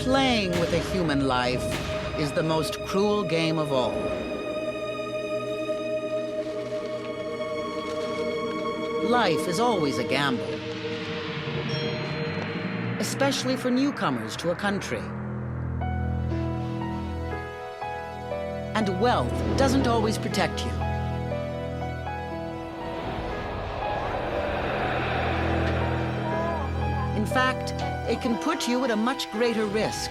Playing with a human life is the most cruel game of all. Life is always a gamble, especially for newcomers to a country. And wealth doesn't always protect you. In fact, it can put you at a much greater risk.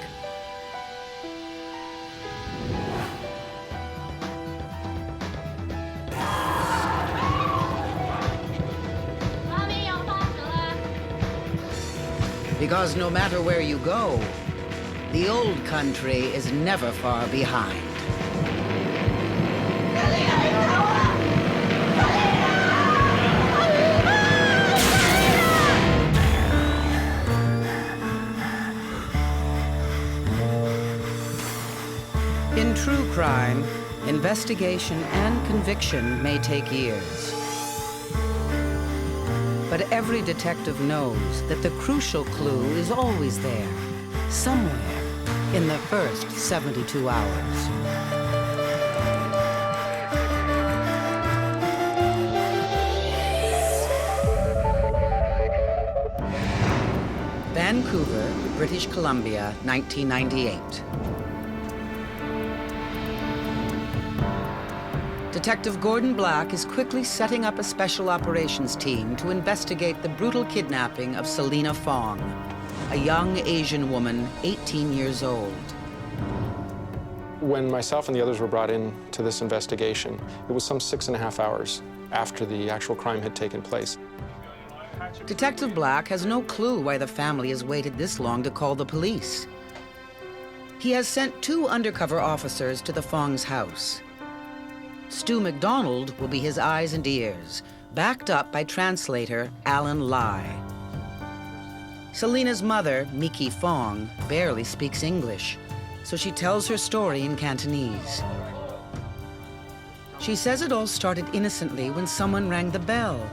Because no matter where you go, the old country is never far behind. In true crime, investigation and conviction may take years. But every detective knows that the crucial clue is always there, somewhere in the first 72 hours. Vancouver, British Columbia, 1998. Detective Gordon Black is quickly setting up a special operations team to investigate the brutal kidnapping of Selina Fong, a young Asian woman, 18 years old. When myself and the others were brought in to this investigation, it was some 6.5 hours after the actual crime had taken place. Detective Black has no clue why the family has waited this long to call the police. He has sent 2 undercover officers to the Fong's house. Stu McDonald will be his eyes and ears, backed up by translator Alan Lai. Selina's mother, Miki Fong, barely speaks English, so she tells her story in Cantonese. She says it all started innocently when someone rang the bell.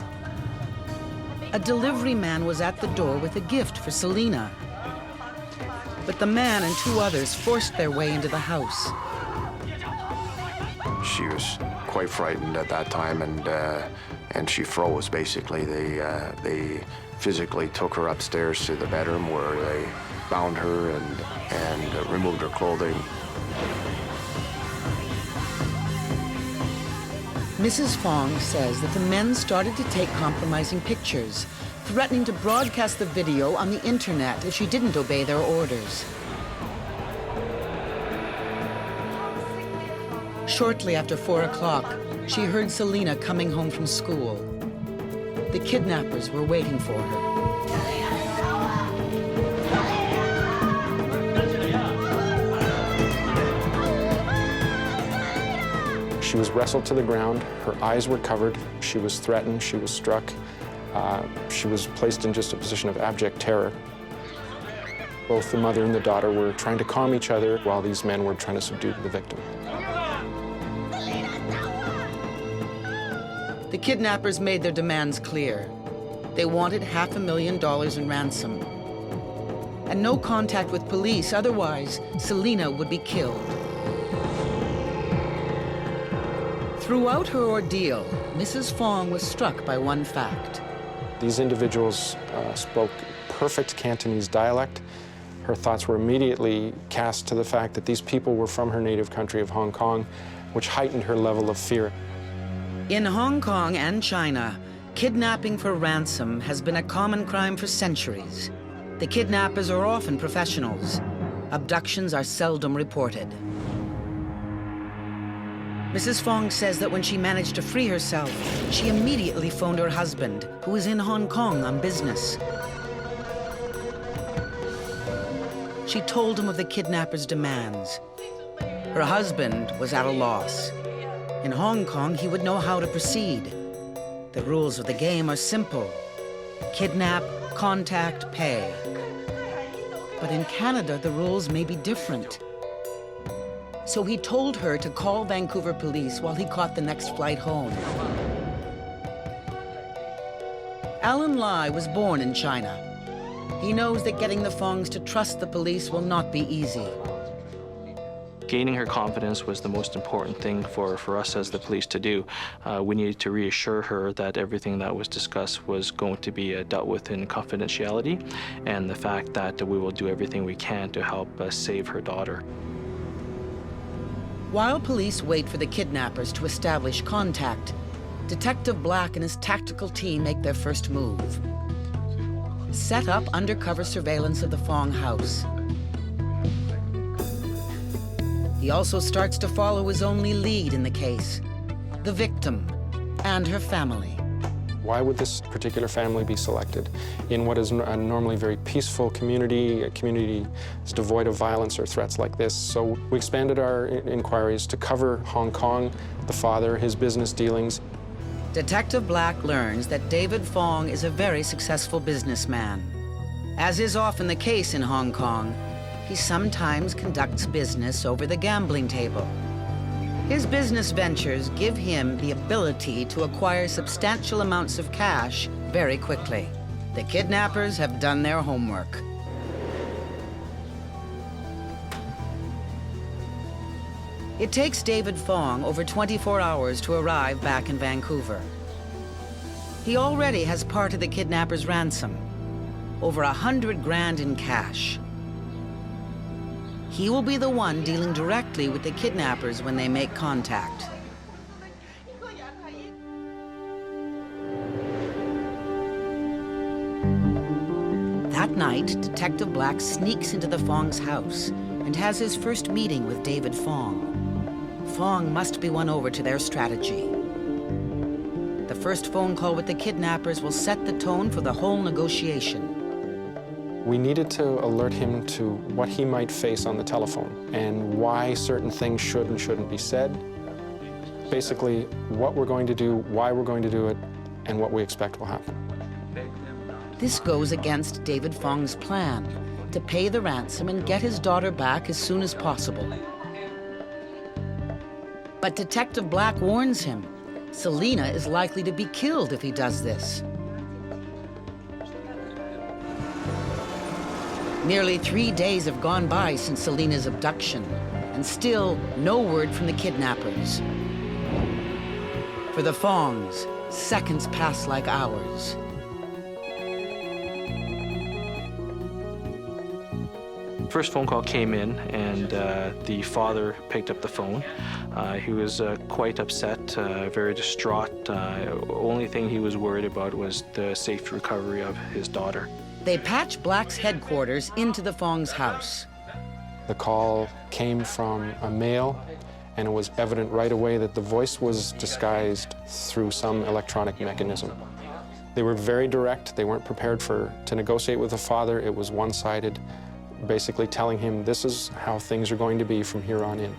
A delivery man was at the door with a gift for Selina. But the man and 2 others forced their way into the house. She was quite frightened at that time, and she froze, basically. They physically took her upstairs to the bedroom where they bound her and removed her clothing. Mrs. Fong says that the men started to take compromising pictures, threatening to broadcast the video on the internet if she didn't obey their orders. Shortly after 4 o'clock, she heard Selina coming home from school. The kidnappers were waiting for her. She was wrestled to the ground, her eyes were covered, she was threatened, she was struck. She was placed in just a position of abject terror. Both the mother and the daughter were trying to calm each other while these men were trying to subdue the victim. The kidnappers made their demands clear. They wanted $500,000 in ransom. And no contact with police, otherwise Selina would be killed. Throughout her ordeal, Mrs. Fong was struck by one fact. These individuals spoke perfect Cantonese dialect. Her thoughts were immediately cast to the fact that these people were from her native country of Hong Kong, which heightened her level of fear. In Hong Kong and China, kidnapping for ransom has been a common crime for centuries. The kidnappers are often professionals. Abductions are seldom reported. Mrs. Fong says that when she managed to free herself, she immediately phoned her husband, who was in Hong Kong on business. She told him of the kidnappers' demands. Her husband was at a loss. In Hong Kong, he would know how to proceed. The rules of the game are simple. Kidnap, contact, pay. But in Canada, the rules may be different. So he told her to call Vancouver police while he caught the next flight home. Alan Lai was born in China. he knows that getting the Fongs to trust the police will not be easy. Gaining her confidence was the most important thing for us as the police to do. We needed to reassure her that everything that was discussed was going to be dealt with in confidentiality, and the fact that we will do everything we can to help save her daughter. While police wait for the kidnappers to establish contact, Detective Black and his tactical team make their first move. Set up undercover surveillance of the Fong house. He also starts to follow his only lead in the case, the victim and her family. Why would this particular family be selected in what is a normally very peaceful community, a community that's devoid of violence or threats like this? So we expanded our inquiries to cover Hong Kong, the father, his business dealings. Detective Black learns that David Fong is a very successful businessman. As is often the case in Hong Kong, he sometimes conducts business over the gambling table. His business ventures give him the ability to acquire substantial amounts of cash very quickly. The kidnappers have done their homework. It takes David Fong over 24 hours to arrive back in Vancouver. He already has part of the kidnappers' ransom, over $100,000 in cash. He will be the one dealing directly with the kidnappers when they make contact. That night, Detective Black sneaks into the Fong's house and has his first meeting with David Fong. Fong must be won over to their strategy. The first phone call with the kidnappers will set the tone for the whole negotiation. We needed to alert him to what he might face on the telephone and why certain things should and shouldn't be said. Basically, what we're going to do, why we're going to do it, and what we expect will happen. This goes against David Fong's plan to pay the ransom and get his daughter back as soon as possible. But Detective Black warns him, Selena is likely to be killed if he does this. Nearly 3 days have gone by since Selena's abduction, and still no word from the kidnappers. For the Fongs, seconds pass like hours. First phone call came in, and the father picked up the phone. He was quite upset, very distraught. Only thing he was worried about was the safe recovery of his daughter. They patch Black's headquarters into the Fong's house. The call came from a male, and it was evident right away that the voice was disguised through some electronic mechanism. They were very direct. They weren't prepared to negotiate with the father. It was one-sided, basically telling him this is how things are going to be from here on in.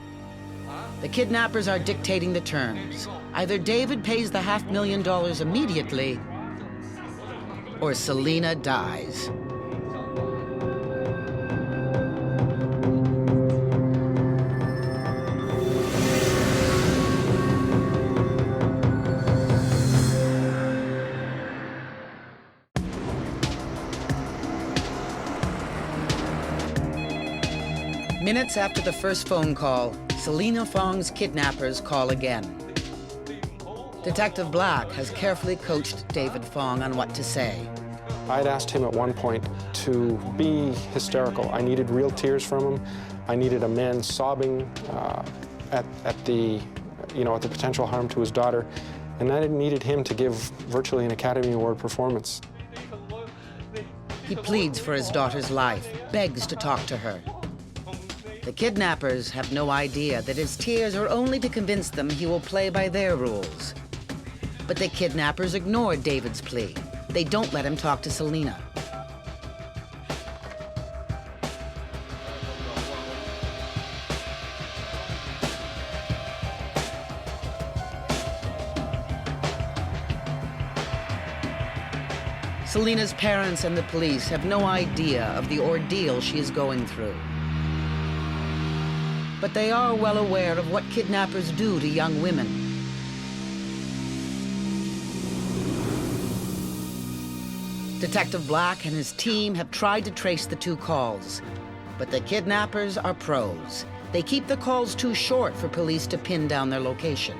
The kidnappers are dictating the terms. Either David pays the $500,000 immediately, or Selena dies. Minutes after the first phone call, Selena Fong's kidnappers call again. Detective Black has carefully coached David Fong on what to say. I'd asked him at one point to be hysterical. I needed real tears from him. I needed a man sobbing at the potential harm to his daughter. And I needed him to give virtually an Academy Award performance. He pleads for his daughter's life, begs to talk to her. The kidnappers have no idea that his tears are only to convince them he will play by their rules. But the kidnappers ignore David's plea. They don't let him talk to Selena. Selena's parents and the police have no idea of the ordeal she is going through. But they are well aware of what kidnappers do to young women. Detective Black and his team have tried to trace the two calls, but the kidnappers are pros. They keep the calls too short for police to pin down their location.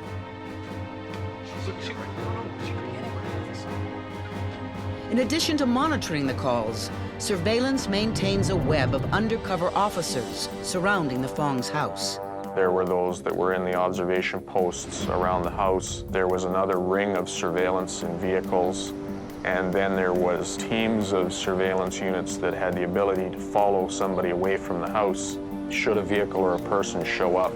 In addition to monitoring the calls, surveillance maintains a web of undercover officers surrounding the Fong's house. There were those that were in the observation posts around the house. There was another ring of surveillance in vehicles. And then there was teams of surveillance units that had the ability to follow somebody away from the house should a vehicle or a person show up.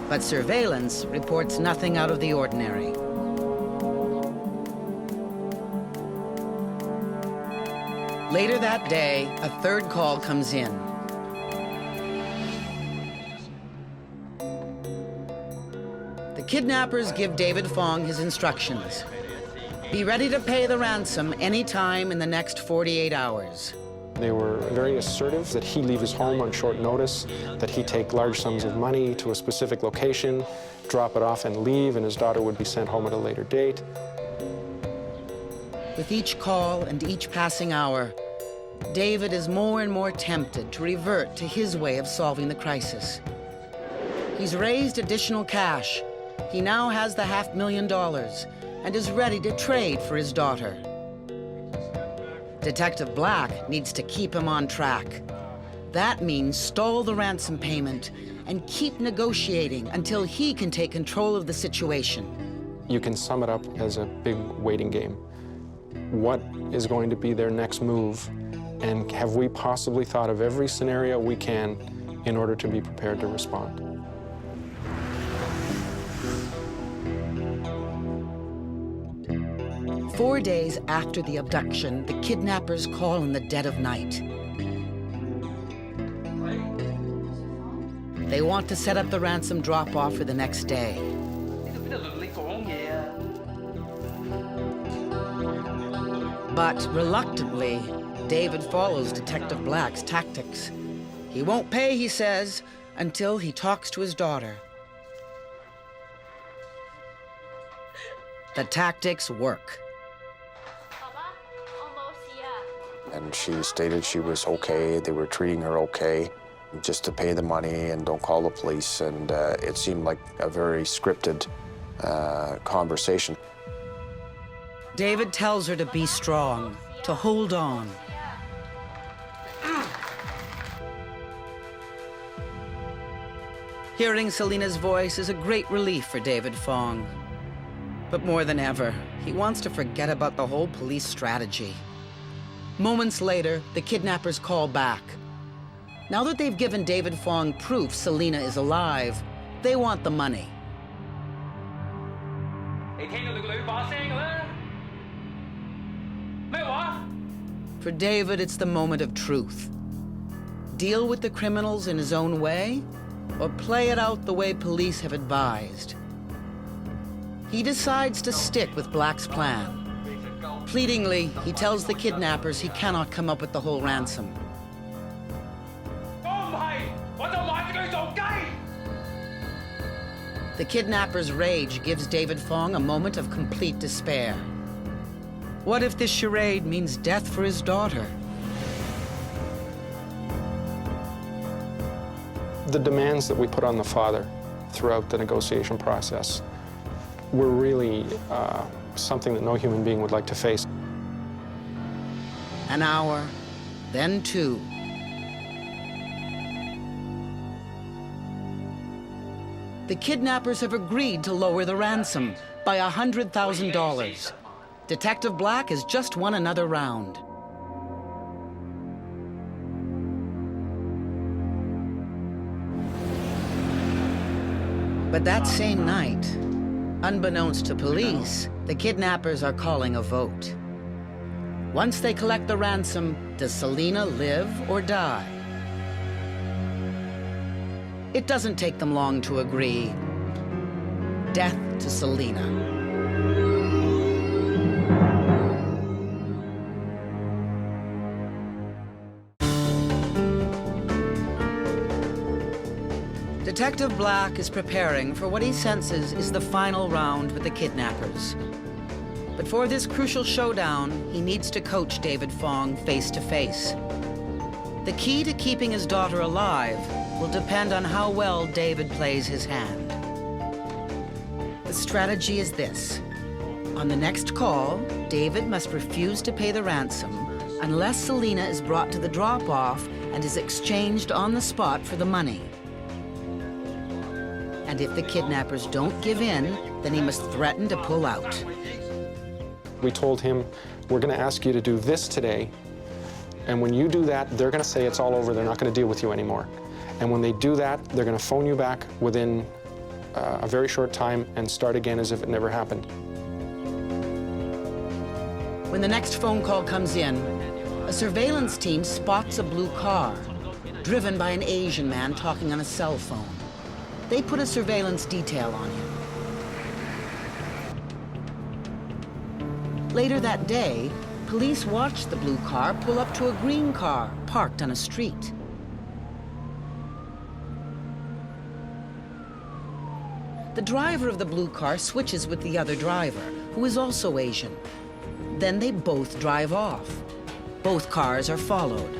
But surveillance reports nothing out of the ordinary. Later that day, a third call comes in. The kidnappers give David Fong his instructions. Be ready to pay the ransom any time in the next 48 hours. They were very assertive that he leave his home on short notice, that he take large sums of money to a specific location, drop it off and leave, and his daughter would be sent home at a later date. With each call and each passing hour, David is more and more tempted to revert to his way of solving the crisis. He's raised additional cash. He now has the $500,000 and is ready to trade for his daughter. Detective Black needs to keep him on track. That means stall the ransom payment and keep negotiating until he can take control of the situation. You can sum it up as a big waiting game. What is going to be their next move? And have we possibly thought of every scenario we can in order to be prepared to respond? Four days after the abduction, the kidnappers call in the dead of night. They want to set up the ransom drop-off for the next day. But reluctantly, David follows Detective Black's tactics. He won't pay, he says, until he talks to his daughter. The tactics work. And she stated she was okay, they were treating her okay, just to pay the money and don't call the police. And it seemed like a very scripted conversation. David tells her to be strong, to hold on. Hearing Selena's voice is a great relief for David Fong. But more than ever, he wants to forget about the whole police strategy. Moments later, the kidnappers call back. Now that they've given David Fong proof Selena is alive, they want the money. For David, it's the moment of truth. Deal with the criminals in his own way, or play it out the way police have advised. He decides to stick with Black's plan. Pleadingly, he tells the kidnappers he cannot come up with the whole ransom. The kidnappers' rage gives David Fong a moment of complete despair. What if this charade means death for his daughter? The demands that we put on the father throughout the negotiation process were really something that no human being would like to face. An hour, then two. The kidnappers have agreed to lower the ransom by $100,000. Detective Black has just won another round. But that same night, unbeknownst to police, the kidnappers are calling a vote. Once they collect the ransom, does Selena live or die? It doesn't take them long to agree. Death to Selena. Detective Black is preparing for what he senses is the final round with the kidnappers. But for this crucial showdown, he needs to coach David Fong face to face. The key to keeping his daughter alive will depend on how well David plays his hand. The strategy is this. On the next call, David must refuse to pay the ransom unless Selena is brought to the drop-off and is exchanged on the spot for the money. And if the kidnappers don't give in, then he must threaten to pull out. We told him, we're going to ask you to do this today, and when you do that, they're going to say it's all over, they're not going to deal with you anymore. And when they do that, they're going to phone you back within a very short time and start again as if it never happened. When the next phone call comes in, a surveillance team spots a blue car, driven by an Asian man talking on a cell phone. They put a surveillance detail on him. Later that day, police watched the blue car pull up to a green car parked on a street. The driver of the blue car switches with the other driver, who is also Asian. Then they both drive off. Both cars are followed.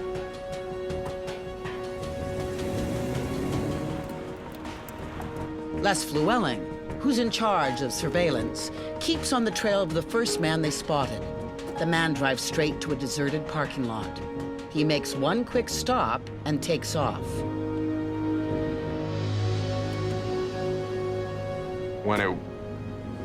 Les Flewelling, who's in charge of surveillance, keeps on the trail of the first man they spotted. The man drives straight to a deserted parking lot. He makes one quick stop and takes off. When it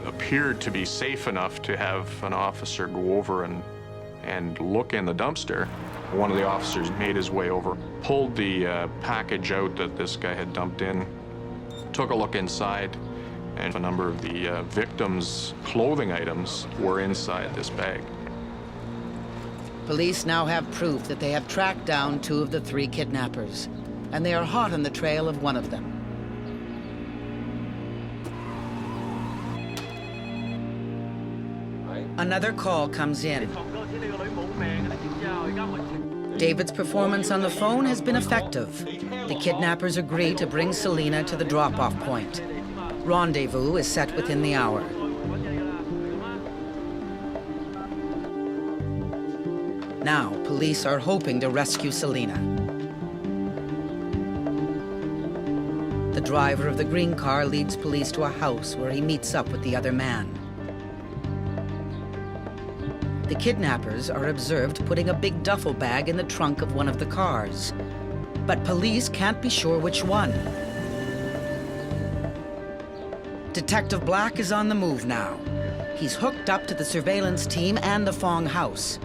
appeared to be safe enough to have an officer go over and look in the dumpster, one of the officers made his way over, pulled the package out that this guy had dumped in, took a look inside, and a number of the victims' clothing items were inside this bag. Police now have proof that they have tracked down 2 of the 3 kidnappers, and they are hot on the trail of one of them. Another call comes in. David's performance on the phone has been effective. The kidnappers agree to bring Selena to the drop-off point. Rendezvous is set within the hour. Now, police are hoping to rescue Selena. The driver of the green car leads police to a house where he meets up with the other man. The kidnappers are observed putting a big duffel bag in the trunk of one of the cars. But police can't be sure which one. Detective Black is on the move now. He's hooked up to the surveillance team and the Fong house.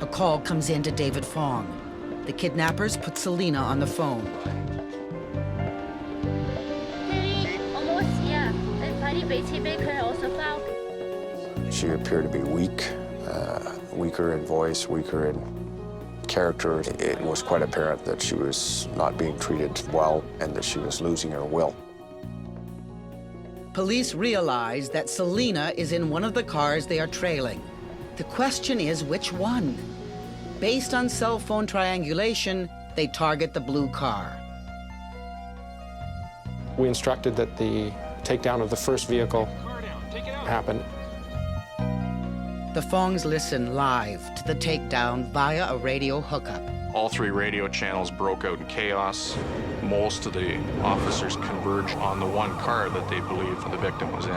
A call comes in to David Fong. The kidnappers put Selena on the phone. She appeared to be weak, weaker in voice, weaker in character. It was quite apparent that she was not being treated well and that she was losing her will. Police realize that Selena is in one of the cars they are trailing. The question is, which one? Based on cell phone triangulation, they target the blue car. We instructed that the takedown of the first vehicle happen. The Fongs listen live to the takedown via a radio hookup. All 3 radio channels broke out in chaos. Most of the officers converged on the one car that they believed the victim was in.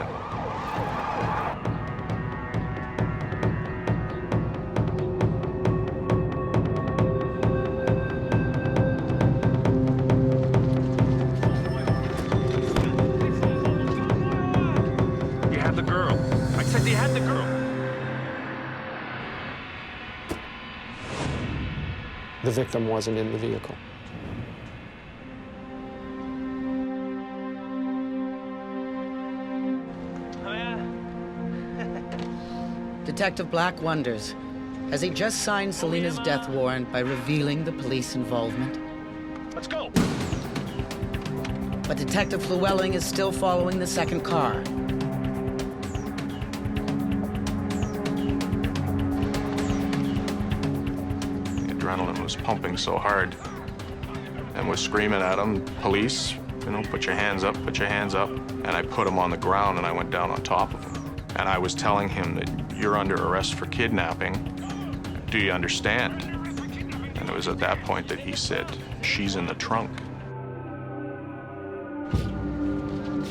You had the girl. I said you had the girl. The victim wasn't in the vehicle. Detective Black wonders, has he just signed Selena's death warrant by revealing the police involvement? Let's go. But Detective Flewelling is still following the second car. Adrenaline was pumping so hard and was screaming at him, police, put your hands up, put your hands up. And I put him on the ground and I went down on top of him. And I was telling him that you're under arrest for kidnapping. Do you understand? And it was at that point that he said, she's in the trunk.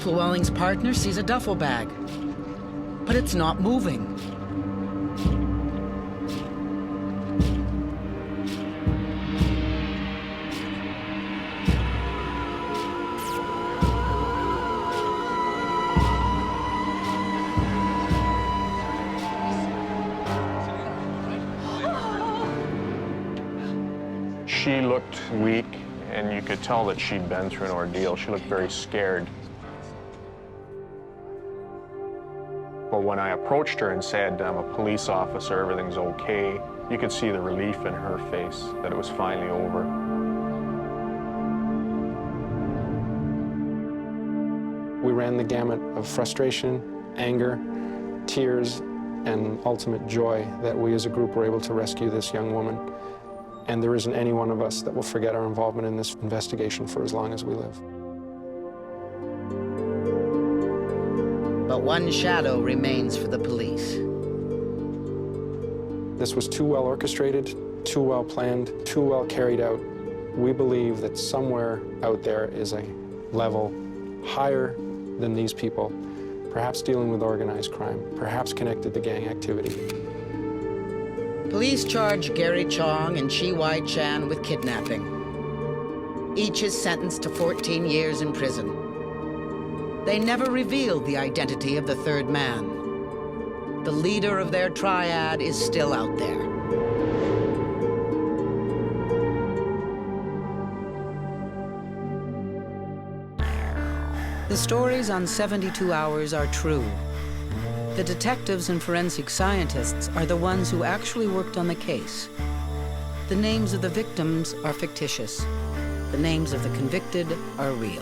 Llewellyn's partner sees a duffel bag, but it's not moving. She looked weak, and you could tell that she'd been through an ordeal. She looked very scared. But when I approached her and said, I'm a police officer, everything's okay, you could see the relief in her face that it was finally over. We ran the gamut of frustration, anger, tears, and ultimate joy that we as a group were able to rescue this young woman. And there isn't any one of us that will forget our involvement in this investigation for as long as we live. But one shadow remains for the police. This was too well orchestrated, too well planned, too well carried out. We believe that somewhere out there is a level higher than these people, perhaps dealing with organized crime, perhaps connected to gang activity. Police charge Gary Chong and Chi Wai Chan with kidnapping. Each is sentenced to 14 years in prison. They never revealed the identity of the third man. The leader of their triad is still out there. The stories on 72 Hours are true. The detectives and forensic scientists are the ones who actually worked on the case. The names of the victims are fictitious. The names of the convicted are real.